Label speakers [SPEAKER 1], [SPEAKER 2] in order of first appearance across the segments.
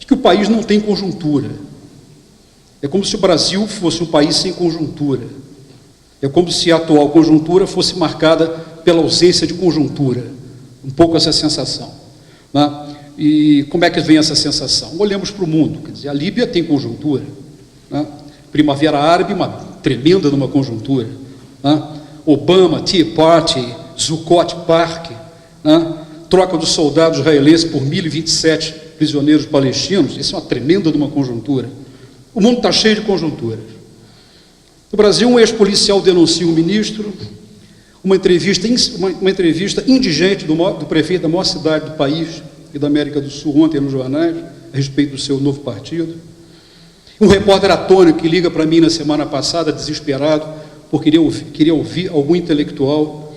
[SPEAKER 1] que o país não tem conjuntura. É como se o Brasil fosse um país sem conjuntura. É como se a atual conjuntura fosse marcada pela ausência de conjuntura. Um pouco essa sensação, né? E como é que vem essa sensação? Olhamos para o mundo, quer dizer, a Líbia tem conjuntura, né? Primavera Árabe, uma tremenda numa conjuntura, né? Obama, Tea Party, Zuccotti Park, né? Troca dos soldados israelenses por 1.027 prisioneiros palestinos, isso é uma tremenda numa conjuntura. O mundo está cheio de conjunturas. No Brasil, um ex-policial denuncia um ministro, uma entrevista indigente do prefeito da maior cidade do país e da América do Sul, ontem nos jornais, a respeito do seu novo partido. Um repórter atônico que liga para mim na semana passada, desesperado, porque queria ouvir algum intelectual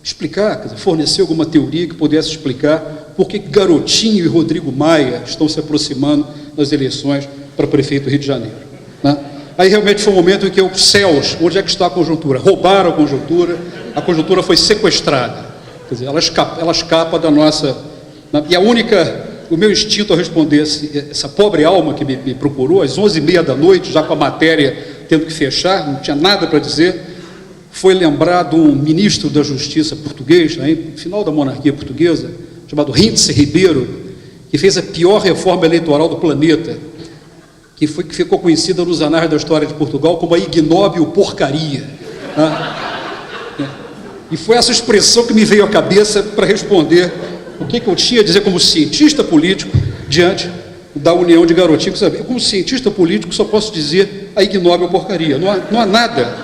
[SPEAKER 1] explicar, quer dizer, fornecer alguma teoria que pudesse explicar por que Garotinho e Rodrigo Maia estão se aproximando das eleições para prefeito do Rio de Janeiro, né? Aí realmente foi um momento em que céus, onde é que está a conjuntura? Roubaram a conjuntura foi sequestrada, quer dizer, ela escapa da nossa... E o meu instinto a responder essa pobre alma que me procurou, às 11h30 da noite, já com a matéria tendo que fechar, não tinha nada para dizer, foi lembrar de um ministro da Justiça português, né, no final da monarquia portuguesa, chamado Rintze Ribeiro, que fez a pior reforma eleitoral do planeta, que ficou conhecida nos anais da história de Portugal como a ignóbil porcaria, né? E foi essa expressão que me veio à cabeça para responder o que eu tinha a dizer como cientista político diante da união de Garotinho. Como cientista político só posso dizer a ignóbil porcaria. Não há nada,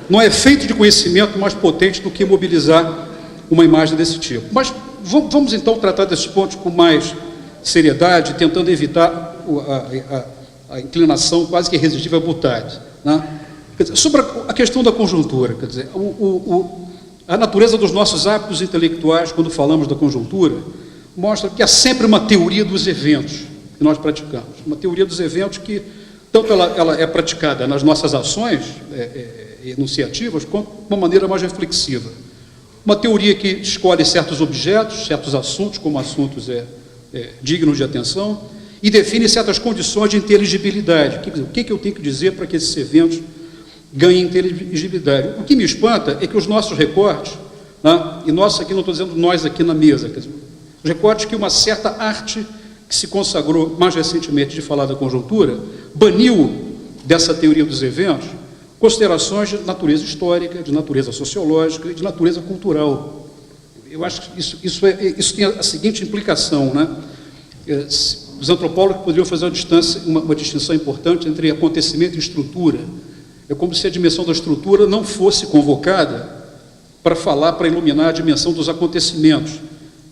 [SPEAKER 1] não há efeito de conhecimento mais potente do que mobilizar uma imagem desse tipo. Mas vamos então tratar desses pontos com mais seriedade, tentando evitar a inclinação quase que irresistível à butade, né? Quer dizer, sobre a questão da conjuntura, quer dizer, a natureza dos nossos hábitos intelectuais, quando falamos da conjuntura, mostra que há sempre uma teoria dos eventos que nós praticamos. Uma teoria dos eventos que, tanto ela é praticada nas nossas ações enunciativas, quanto de uma maneira mais reflexiva. Uma teoria que escolhe certos objetos, certos assuntos, como assuntos dignos de atenção, e define certas condições de inteligibilidade. O que eu tenho que dizer para que esses eventos ganhem inteligibilidade? O que me espanta é que os nossos recortes, né, e nós aqui, não estou dizendo nós aqui na mesa, quer dizer, os recortes que uma certa arte que se consagrou mais recentemente de falar da conjuntura, baniu dessa teoria dos eventos considerações de natureza histórica, de natureza sociológica e de natureza cultural. Eu acho que isso tem a seguinte implicação, né? Os antropólogos poderiam fazer uma distinção importante entre acontecimento e estrutura. É como se a dimensão da estrutura não fosse convocada para iluminar a dimensão dos acontecimentos.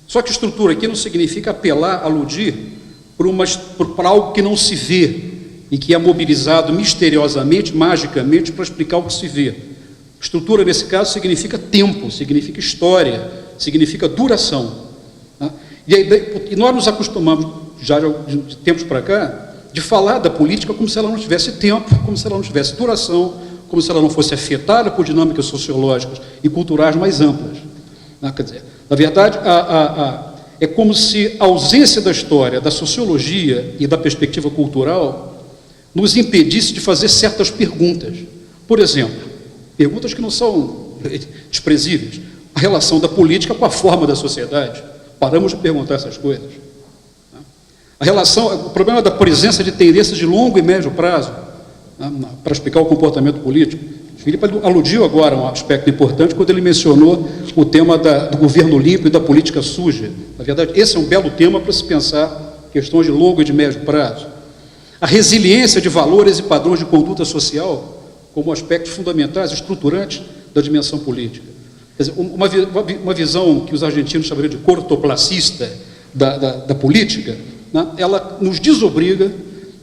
[SPEAKER 1] Só que estrutura aqui não significa apelar, aludir para algo que não se vê e que é mobilizado misteriosamente, magicamente, para explicar o que se vê. Estrutura, nesse caso, significa tempo, significa história, significa duração, né? E nós nos acostumamos, já de tempos para cá, de falar da política como se ela não tivesse tempo, como se ela não tivesse duração, como se ela não fosse afetada por dinâmicas sociológicas e culturais mais amplas, né? Quer dizer, na verdade, é como se a ausência da história, da sociologia e da perspectiva cultural nos impedisse de fazer certas perguntas. Por exemplo, perguntas que não são desprezíveis. A relação da política com a forma da sociedade. Paramos de perguntar essas coisas. O problema da presença de tendências de longo e médio prazo, né, para explicar o comportamento político. Filipe aludiu agora a um aspecto importante quando ele mencionou o tema do governo limpo e da política suja. Na verdade, esse é um belo tema para se pensar questões de longo e de médio prazo. A resiliência de valores e padrões de conduta social como aspectos fundamentais, estruturantes da dimensão política. Quer dizer, uma visão que os argentinos chamariam de cortoplacista da política, né, ela nos desobriga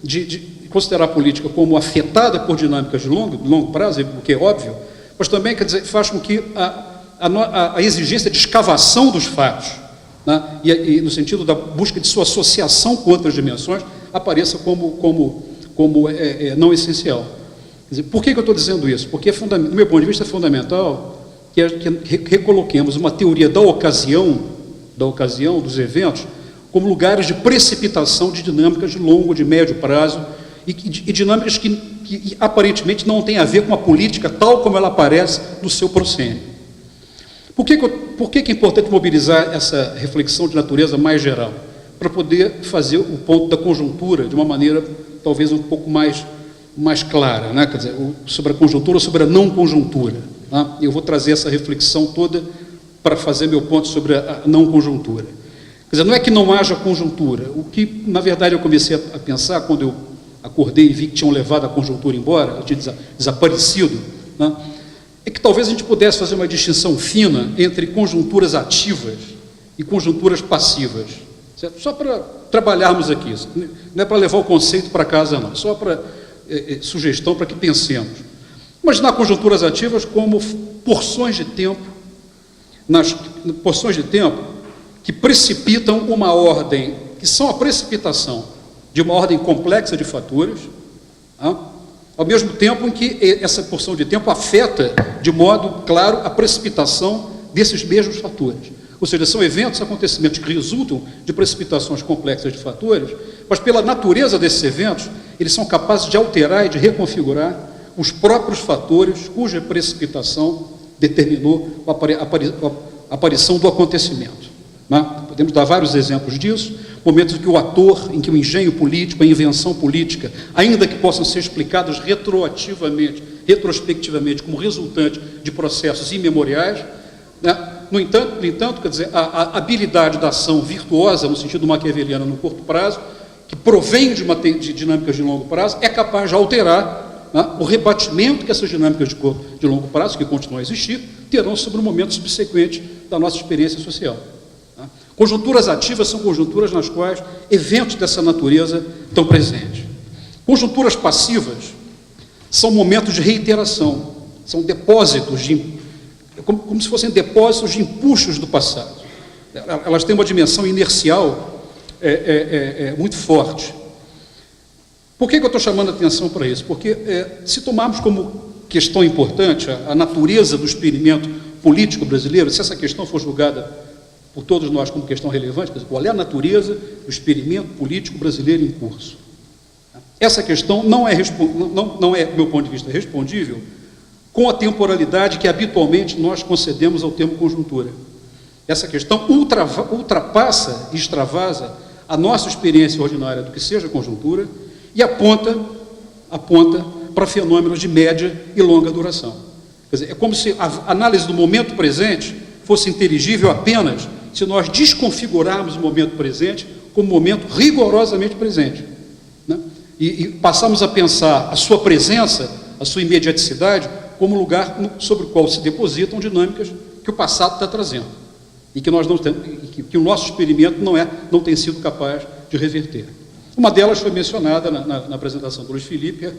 [SPEAKER 1] de considerar a política como afetada por dinâmicas de longo prazo, o que é óbvio, mas também, quer dizer, faz com que a exigência de escavação dos fatos, né, e no sentido da busca de sua associação com outras dimensões, apareça como não essencial. Quer dizer, por que eu estou dizendo isso? Porque, do meu ponto de vista, é fundamental que recoloquemos uma teoria da ocasião, dos eventos, como lugares de precipitação de dinâmicas de longo, de médio prazo, e dinâmicas que aparentemente não têm a ver com a política tal como ela aparece no seu proscênio. Por que é importante mobilizar essa reflexão de natureza mais geral? Para poder fazer o ponto da conjuntura de uma maneira talvez um pouco mais clara, né? Quer dizer, sobre a conjuntura ou sobre a não conjuntura. Tá? Eu vou trazer essa reflexão toda para fazer meu ponto sobre a não conjuntura. Quer dizer, não é que não haja conjuntura. O que, na verdade, eu comecei a pensar quando eu acordei e vi que tinham levado a conjuntura embora, ela tinha desaparecido, né? É que talvez a gente pudesse fazer uma distinção fina entre conjunturas ativas e conjunturas passivas. Certo? Só para trabalharmos aqui, não é para levar o conceito para casa, não, só para sugestão para que pensemos. Imaginar conjunturas ativas como porções de tempo, porções de tempo que precipitam uma ordem, que são a precipitação de uma ordem complexa de fatores, tá? Ao mesmo tempo em que essa porção de tempo afeta de modo claro a precipitação desses mesmos fatores. Ou seja, são eventos, acontecimentos que resultam de precipitações complexas de fatores, mas pela natureza desses eventos, eles são capazes de alterar e de reconfigurar os próprios fatores cuja precipitação determinou a aparição do acontecimento. Né? Podemos dar vários exemplos disso, momentos em que o ator, em que o engenho político, a invenção política, ainda que possam ser explicadas retrospectivamente, como resultante de processos imemoriais, né? No entanto, quer dizer, a habilidade da ação virtuosa, no sentido maquiaveliano no curto prazo, que provém de dinâmicas de longo prazo, é capaz de alterar, né, o rebatimento que essas dinâmicas de longo prazo, que continuam a existir, terão sobre o momento subsequente da nossa experiência social. Né? Conjunturas ativas são conjunturas nas quais eventos dessa natureza estão presentes. Conjunturas passivas são momentos de reiteração, são depósitos como se fossem depósitos de empuxos do passado. Elas têm uma dimensão inercial muito forte. Por que eu estou chamando a atenção para isso? Porque se tomarmos como questão importante a natureza do experimento político brasileiro, se essa questão for julgada por todos nós como questão relevante, quer dizer, qual é a natureza do experimento político brasileiro em curso? Essa questão não é, do meu ponto de vista, respondível com a temporalidade que habitualmente nós concedemos ao termo conjuntura. Essa questão ultrapassa e extravasa a nossa experiência ordinária do que seja conjuntura e aponta para fenômenos de média e longa duração. Quer dizer, é como se a análise do momento presente fosse inteligível apenas se nós desconfigurarmos o momento presente como momento rigorosamente presente, né? E passarmos a pensar a sua presença, a sua imediaticidade, como lugar sobre o qual se depositam dinâmicas que o passado está trazendo e que nós não temos, que o nosso experimento não tem sido capaz de reverter. Uma delas foi mencionada na apresentação do Luiz Felipe, de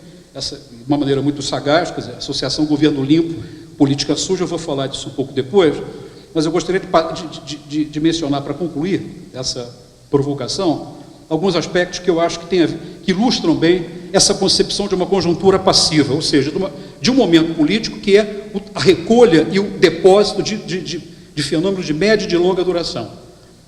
[SPEAKER 1] uma maneira muito sagaz, quer dizer, Associação Governo Limpo, Política Suja. Eu vou falar disso um pouco depois, mas eu gostaria de mencionar, para concluir essa provocação, alguns aspectos que eu acho que ilustram bem essa concepção de uma conjuntura passiva, ou seja, de um momento político que é a recolha e o depósito de fenômenos de média e de longa duração.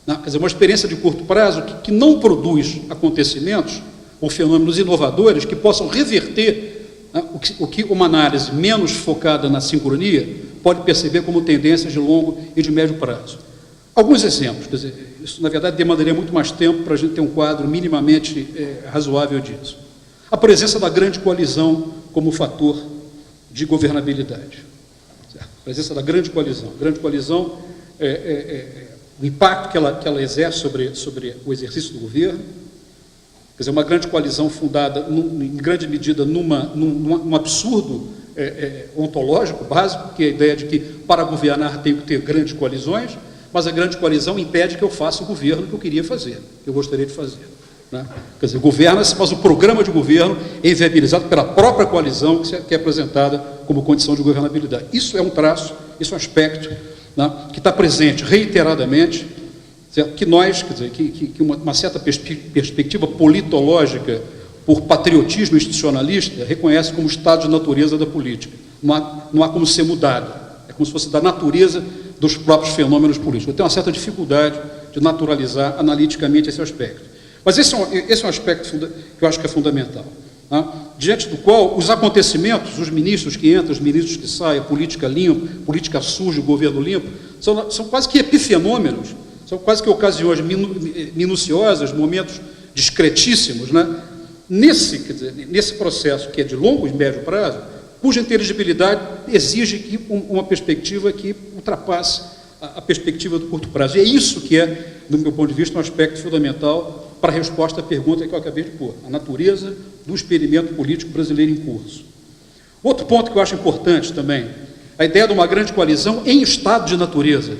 [SPEAKER 1] Quer dizer, uma experiência de curto prazo que não produz acontecimentos ou fenômenos inovadores que possam reverter, né, o que uma análise menos focada na sincronia pode perceber como tendências de longo e de médio prazo. Alguns exemplos, quer dizer, isso na verdade demandaria muito mais tempo para a gente ter um quadro minimamente razoável disso. A presença da grande coalizão como fator de governabilidade. Certo? A presença da grande coalizão. A grande coalizão, o impacto que ela exerce sobre o exercício do governo. Quer dizer, uma grande coalizão fundada, em grande medida, num absurdo ontológico básico, que é a ideia de que para governar tem que ter grandes coalizões, mas a grande coalizão impede que eu faça o governo que eu queria fazer, que eu gostaria de fazer. Né? Quer dizer, governa-se, mas o programa de governo é inviabilizado pela própria coalizão que é apresentada como condição de governabilidade. Isso é um traço, isso é um aspecto, né, que está presente reiteradamente, certo? Que nós, quer dizer, que uma certa perspectiva politológica por patriotismo institucionalista reconhece como estado de natureza da política. Não há como ser mudado, é como se fosse da natureza dos próprios fenômenos políticos. Eu tenho uma certa dificuldade de naturalizar analiticamente esse aspecto. Mas esse é um aspecto que eu acho que é fundamental, tá? Diante do qual os acontecimentos, os ministros que entram, os ministros que saem, a política limpa, política suja, o governo limpo, são quase que epifenômenos, são quase que ocasiões minuciosas, momentos discretíssimos, né? Nesse processo que é de longo e médio prazo, cuja inteligibilidade exige uma perspectiva que ultrapasse a perspectiva do curto prazo. E é isso que é, do meu ponto de vista, um aspecto fundamental para a resposta à pergunta que eu acabei de pôr, a natureza do experimento político brasileiro em curso. Outro ponto que eu acho importante também, a ideia de uma grande coalizão em estado de natureza,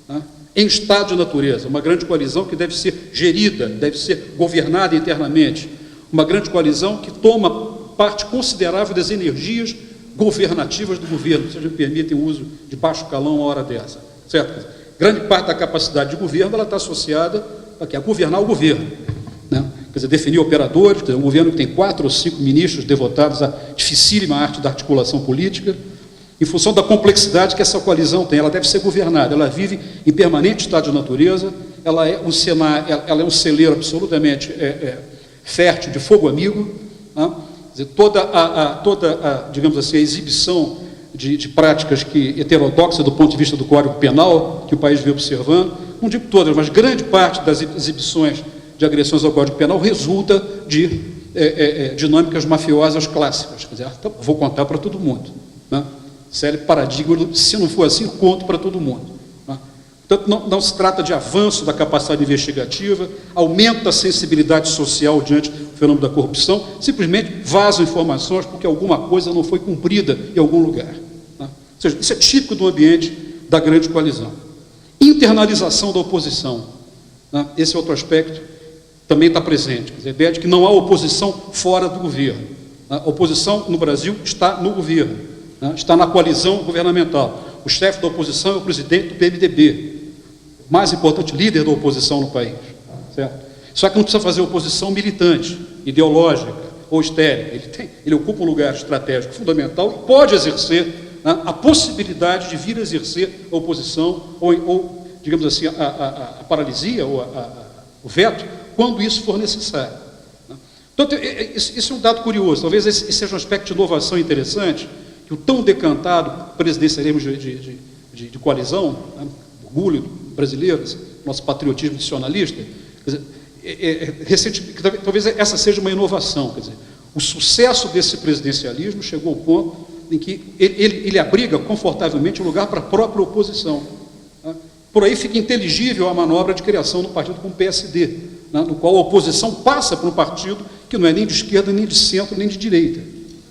[SPEAKER 1] né? Em estado de natureza, uma grande coalizão que deve ser gerida, deve ser governada internamente, uma grande coalizão que toma parte considerável das energias governativas do governo, se me permitem o uso de baixo calão a hora dessa, certo? Grande parte da capacidade de governo ela está associada a governar o governo, né? Quer dizer, definir operadores, quer dizer, um governo que tem 4 ou 5 ministros devotados à dificílima arte da articulação política, em função da complexidade que essa coalizão tem, ela deve ser governada, ela vive em permanente estado de natureza, ela é um celeiro absolutamente fértil de fogo amigo, né? Quer dizer, toda digamos assim, a exibição de práticas heterodoxas do ponto de vista do Código Penal, que o país vem observando, não digo todas, mas grande parte das exibições de agressões ao Código Penal resulta de dinâmicas mafiosas clássicas. Quer dizer, vou contar para todo mundo, né? Sério paradigma, se não for assim, conto para todo mundo, né? Portanto, não se trata de avanço da capacidade investigativa, aumento da sensibilidade social diante do fenômeno da corrupção, simplesmente vazam informações porque alguma coisa não foi cumprida em algum lugar, né? Ou seja, isso é típico do ambiente da grande coalizão. Internalização da oposição, né? Esse é outro aspecto também está presente, quer dizer, a ideia de que não há oposição fora do governo. A oposição no Brasil está no governo, né? Está na coalizão governamental. O chefe da oposição é o presidente do PMDB, o mais importante líder da oposição no país, certo? Só que não precisa fazer oposição militante, ideológica ou estéril. Ele ocupa um lugar estratégico fundamental e pode exercer, né, a possibilidade de vir a exercer a oposição ou digamos assim, a paralisia ou o veto, quando isso for necessário, né? Então, isso é um dado curioso. Talvez esse seja um aspecto de inovação interessante, que o tão decantado presidencialismo de coalizão, né, orgulho brasileiro, nosso patriotismo nacionalista, quer dizer, talvez essa seja uma inovação. Quer dizer, o sucesso desse presidencialismo chegou ao ponto em que ele abriga confortavelmente o lugar para a própria oposição, né? Por aí fica inteligível a manobra de criação do partido com o PSD, né, no qual a oposição passa para um partido que não é nem de esquerda, nem de centro, nem de direita.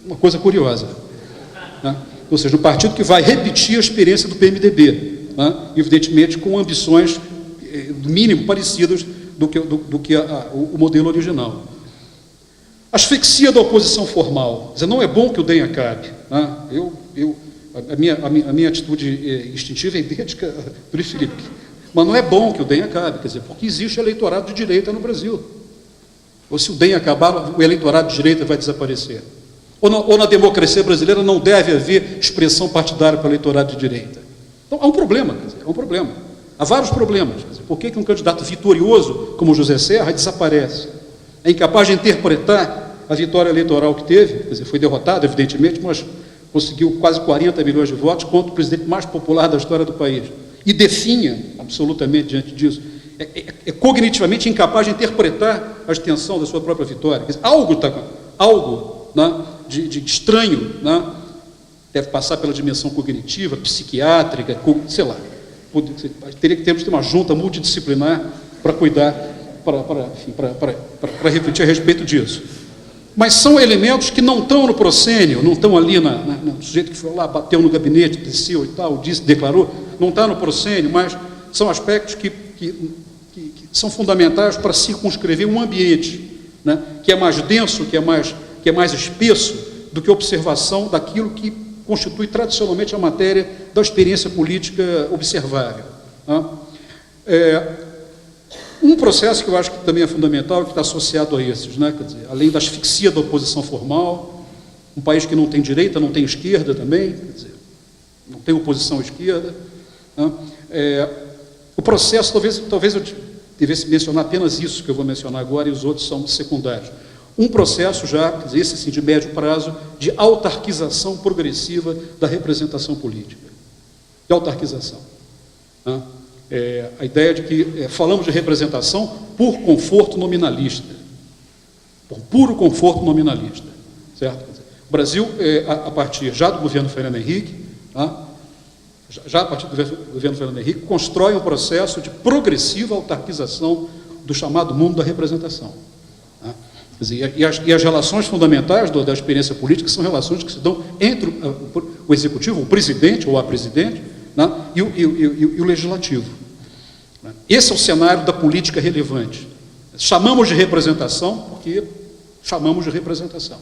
[SPEAKER 1] Uma coisa curiosa, né? Ou seja, um partido que vai repetir a experiência do PMDB, né, evidentemente com ambições, no mínimo, parecidas do que o modelo original. Asfixia da oposição formal. Quer dizer, não é bom que o DEM acabe, né? A minha atitude instintiva é idêntica a Luiz Felipe. Mas não é bom que o DEM acabe, quer dizer, porque existe eleitorado de direita no Brasil. Ou se o DEM acabar, o eleitorado de direita vai desaparecer. Ou na democracia brasileira não deve haver expressão partidária para o eleitorado de direita. Então, há um problema, quer dizer, há um problema. Há vários problemas. Quer dizer, por que um candidato vitorioso, como José Serra, desaparece? É incapaz de interpretar a vitória eleitoral que teve, quer dizer, foi derrotado, evidentemente, mas conseguiu quase 40 milhões de votos contra o presidente mais popular da história do país. E definha, absolutamente, diante disso, cognitivamente incapaz de interpretar a extensão da sua própria vitória. Quer dizer, algo, né, de estranho, né, deve passar pela dimensão cognitiva, psiquiátrica, sei lá. Teria que termos uma junta multidisciplinar para cuidar, para refletir a respeito disso. Mas são elementos que não estão no proscênio, não estão ali no sujeito que foi lá, bateu no gabinete, desceu e tal, disse, declarou, não está no proscênio, mas são aspectos que são fundamentais para circunscrever um ambiente, né, que é mais denso, que é mais espesso do que a observação daquilo que constitui tradicionalmente a matéria da experiência política observável, né? Um processo que eu acho que também é fundamental, que está associado a esses, né? Quer dizer, além da asfixia da oposição formal, um país que não tem direita, não tem esquerda também, quer dizer, não tem oposição à esquerda, né? O processo, talvez eu devesse mencionar apenas isso que eu vou mencionar agora, e os outros são secundários. Um processo já, quer dizer, esse sim, de médio prazo, de autarquização progressiva da representação política. De autarquização. Né? A ideia de que falamos de representação por conforto nominalista. Por puro conforto nominalista. Certo? O Brasil, a partir já do governo Fernando Henrique, tá? Já a partir do governo Fernando Henrique, constrói um processo de progressiva autarquização do chamado mundo da representação. Tá? Quer dizer, e as relações fundamentais da experiência política são relações que se dão entre o executivo, o presidente ou a presidente, né, e o legislativo. Esse é o cenário da política relevante. Chamamos de representação porque chamamos de representação.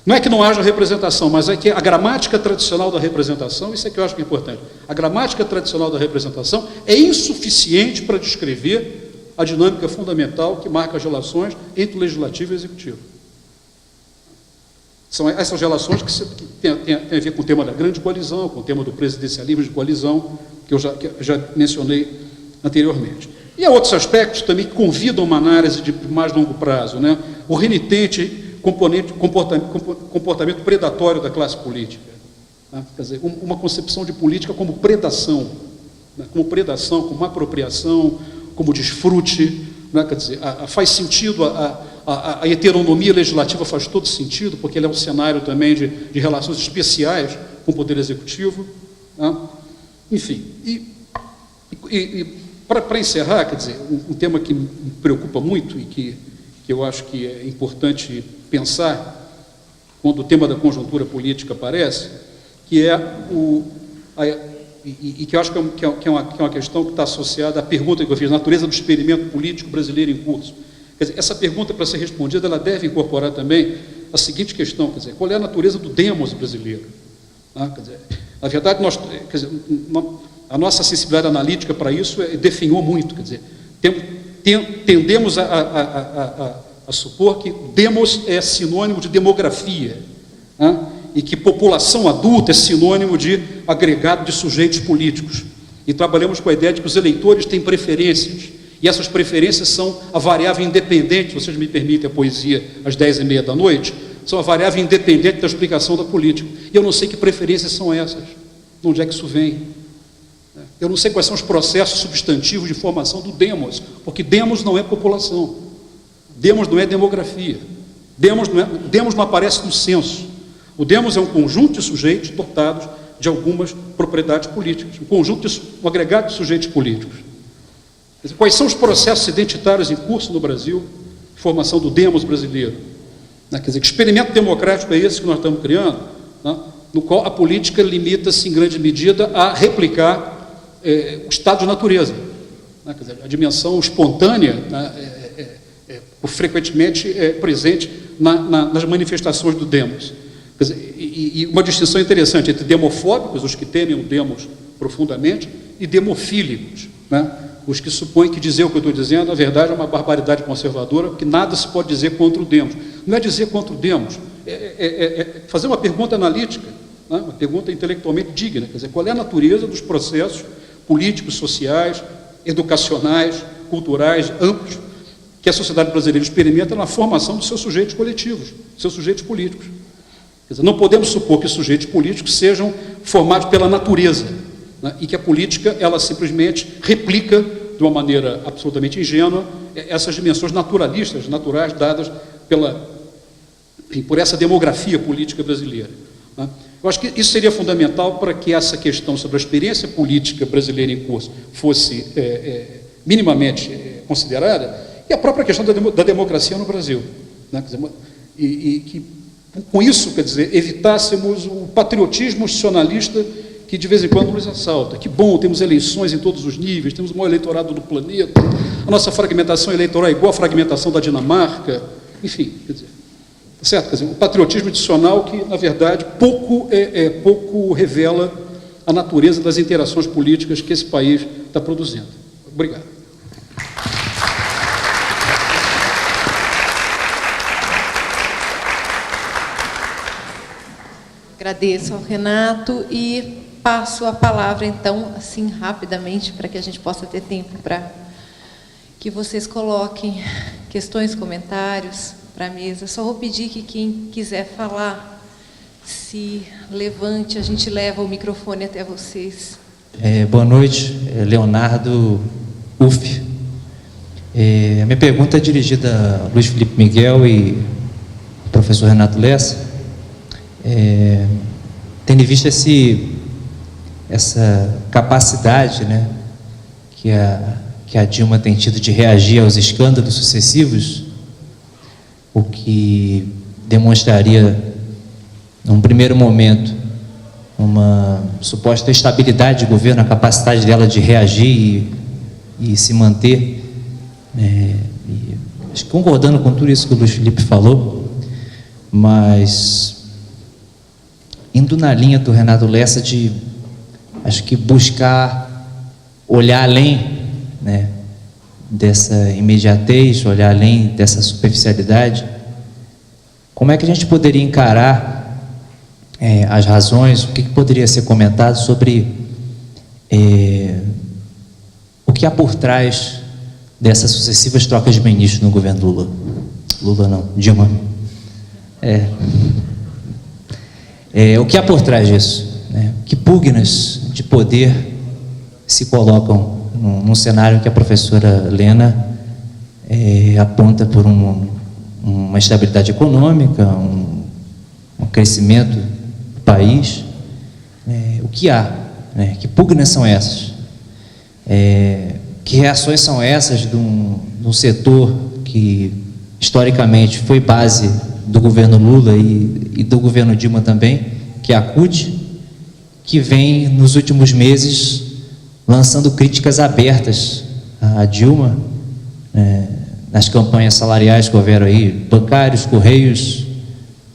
[SPEAKER 1] Não é que não haja representação, mas é que a gramática tradicional da representação, isso é que eu acho que é importante, a gramática tradicional da representação é insuficiente para descrever a dinâmica fundamental que marca as relações entre o legislativo e o executivo. São essas relações que têm a ver com o tema da grande coalizão, com o tema do presidencialismo de coalizão, que eu já mencionei anteriormente. E há outros aspectos também que convidam uma análise de mais longo prazo, né? O renitente comportamento predatório da classe política. Né? Quer dizer, uma concepção de política como predação, né? Como apropriação, como desfrute. Né? Quer dizer, faz sentido, a heteronomia legislativa faz todo sentido, porque ele é um cenário também de relações especiais com o Poder Executivo. Né? Enfim, para encerrar, quer dizer, um tema que me preocupa muito e que eu acho que é importante pensar quando o tema da conjuntura política aparece, que é que eu acho que é uma questão que está associada à pergunta que eu fiz, a natureza do experimento político brasileiro em curso. Quer dizer, essa pergunta, para ser respondida, ela deve incorporar também a seguinte questão, quer dizer, qual é a natureza do demos brasileiro? Quer dizer, na verdade, a nossa sensibilidade analítica para isso definhou muito, quer dizer, tendemos a supor que demos é sinônimo de demografia, né? E que população adulta é sinônimo de agregado de sujeitos políticos. E trabalhamos com a ideia de que os eleitores têm preferências, e essas preferências são a variável independente, vocês me permitem a poesia às 10h30 da noite, são a variável independente da explicação da política. E eu não sei que preferências são essas, de onde é que isso vem. Eu não sei quais são os processos substantivos de formação do demos, porque demos não é população, demos não é demografia, demos não aparece no censo. O demos é um conjunto de sujeitos dotados de algumas propriedades políticas, um agregado de sujeitos políticos. Quais são os processos identitários em curso no Brasil de formação do demos brasileiro? Quer dizer, que experimento democrático é esse que nós estamos criando, né? No qual a política limita-se em grande medida a replicar o estado de natureza, né? Quer dizer, a dimensão espontânea, né, frequentemente presente nas manifestações do demos. Quer dizer, e uma distinção interessante entre demofóbicos, os que temem o demos profundamente, e demofílicos, né? Os que supõem que dizer o que eu estou dizendo, na verdade, é uma barbaridade conservadora, porque nada se pode dizer contra o demos. Não é dizer contra o demos, é fazer uma pergunta analítica, né? Uma pergunta intelectualmente digna, quer dizer, qual é a natureza dos processos políticos, sociais, educacionais, culturais, amplos, que a sociedade brasileira experimenta na formação dos seus sujeitos coletivos, dos seus sujeitos políticos. Quer dizer, não podemos supor que os sujeitos políticos sejam formados pela natureza, né, e que a política, ela simplesmente replica, de uma maneira absolutamente ingênua, essas dimensões naturalistas, naturais, dadas por essa demografia política brasileira. Né. Eu acho que isso seria fundamental para que essa questão sobre a experiência política brasileira em curso fosse minimamente considerada, e a própria questão da democracia no Brasil. Né? Quer dizer, e que, com isso, quer dizer, evitássemos o patriotismo institucionalista que de vez em quando nos assalta. Que bom, temos eleições em todos os níveis, temos o maior eleitorado do planeta, a nossa fragmentação eleitoral é igual à fragmentação da Dinamarca, enfim, quer dizer, certo? Quer dizer, o patriotismo institucional que, na verdade, pouco revela a natureza das interações políticas que esse país está produzindo. Obrigado.
[SPEAKER 2] Agradeço ao Renato e passo a palavra, então, assim, rapidamente, para que a gente possa ter tempo para que vocês coloquem questões, comentários para a mesa. Só vou pedir que quem quiser falar se levante, a gente leva o microfone até vocês.
[SPEAKER 3] Boa noite, Leonardo Uff. A minha pergunta é dirigida a Luiz Felipe Miguel e ao professor Renato Lessa. Tendo em vista essa capacidade, né, que a Dilma tem tido de reagir aos escândalos sucessivos, o que demonstraria, num primeiro momento, uma suposta estabilidade de governo, a capacidade dela de reagir e se manter, acho que concordando com tudo isso que o Luiz Felipe falou, mas indo na linha do Renato Lessa de, acho que buscar olhar além, né, dessa imediatez, olhar além dessa superficialidade. Como é que a gente poderia encarar as razões, o que poderia ser comentado sobre o que há por trás dessas sucessivas trocas de ministros no governo Lula? Lula não, Dilma. O que há por trás disso? Né? Que pugnas de poder se colocam num cenário que a professora Lena aponta por uma estabilidade econômica, um crescimento do país. O que há? Né? Que pugnas são essas? Que reações são essas de um setor que historicamente foi base do governo Lula e do governo Dilma também, que é a CUT, que vem nos últimos meses lançando críticas abertas à Dilma, nas campanhas salariais que houveram aí, bancários, correios,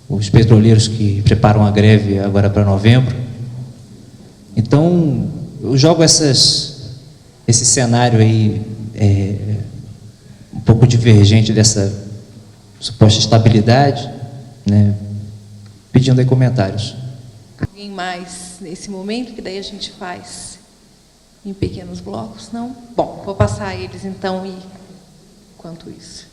[SPEAKER 3] os petroleiros que preparam a greve agora para novembro. Então, eu jogo esse cenário aí um pouco divergente dessa suposta estabilidade, né, pedindo aí comentários.
[SPEAKER 2] Alguém mais nesse momento, que daí a gente faz em pequenos blocos, não? Bom, vou passar a eles então, e enquanto isso.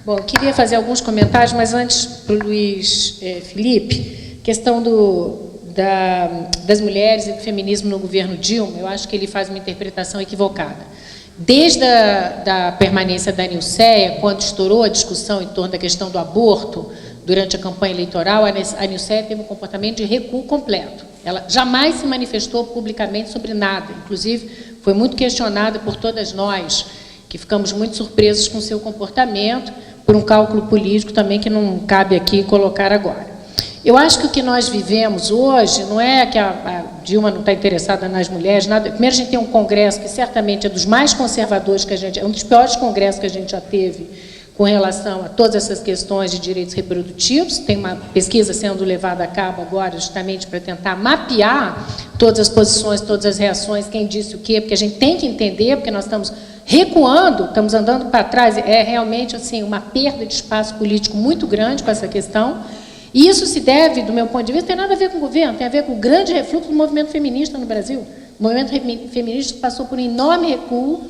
[SPEAKER 4] Bom, eu queria fazer alguns comentários, mas antes para o Luiz Felipe, questão das mulheres e do feminismo no governo Dilma, eu acho que ele faz uma interpretação equivocada. Desde a permanência da Nilceia, quando estourou a discussão em torno da questão do aborto, durante a campanha eleitoral, a Nilceia teve um comportamento de recuo completo. Ela jamais se manifestou publicamente sobre nada, inclusive foi muito questionada por todas nós, que ficamos muito surpresos com o seu comportamento, por um cálculo político também que não cabe aqui colocar agora. Eu acho que o que nós vivemos hoje não é que a Dilma não está interessada nas mulheres, nada. Primeiro, a gente tem um congresso que certamente é dos mais conservadores que a gente... É um dos piores congressos que a gente já teve com relação a todas essas questões de direitos reprodutivos. Tem uma pesquisa sendo levada a cabo agora justamente para tentar mapear todas as posições, todas as reações, quem disse o quê, porque a gente tem que entender, porque nós estamos recuando, estamos andando para trás, é realmente assim, uma perda de espaço político muito grande com essa questão. E isso se deve, do meu ponto de vista, tem nada a ver com o governo, tem a ver com o grande refluxo do movimento feminista no Brasil. O movimento feminista passou por um enorme recuo,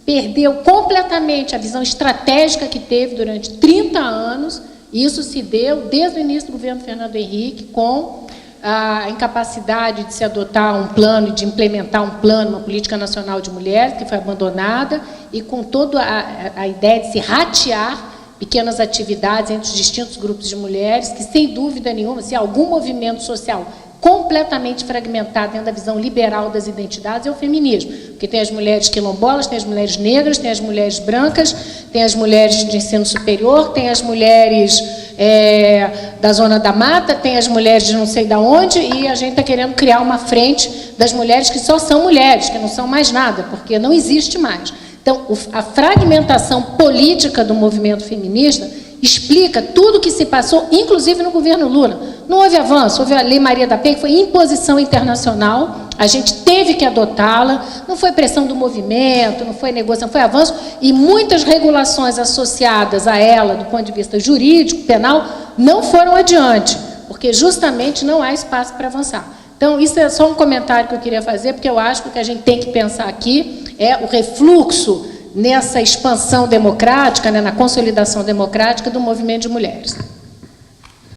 [SPEAKER 4] perdeu completamente a visão estratégica que teve durante 30 anos, e isso se deu desde o início do governo Fernando Henrique, com a incapacidade de se adotar um plano, de implementar um plano, uma política nacional de mulheres, que foi abandonada, e com toda a ideia de se ratear pequenas atividades entre os distintos grupos de mulheres, que, sem dúvida nenhuma, se algum movimento social completamente fragmentado dentro da visão liberal das identidades, é o feminismo. Porque tem as mulheres quilombolas, tem as mulheres negras, tem as mulheres brancas, tem as mulheres de ensino superior, tem as mulheres da zona da mata, tem as mulheres de não sei de onde, e a gente está querendo criar uma frente das mulheres que só são mulheres, que não são mais nada, porque não existe mais. Então, a fragmentação política do movimento feminista explica tudo o que se passou, inclusive no governo Lula. Não houve avanço, houve a Lei Maria da Penha, que foi imposição internacional, a gente teve que adotá-la, não foi pressão do movimento, não foi negociação, foi avanço, e muitas regulações associadas a ela, do ponto de vista jurídico, penal, não foram adiante. porque justamente não há espaço para avançar. Então, isso é só um comentário que eu queria fazer, porque eu acho que o que a gente tem que pensar aqui é o refluxo nessa expansão democrática, né, na consolidação democrática do movimento de mulheres.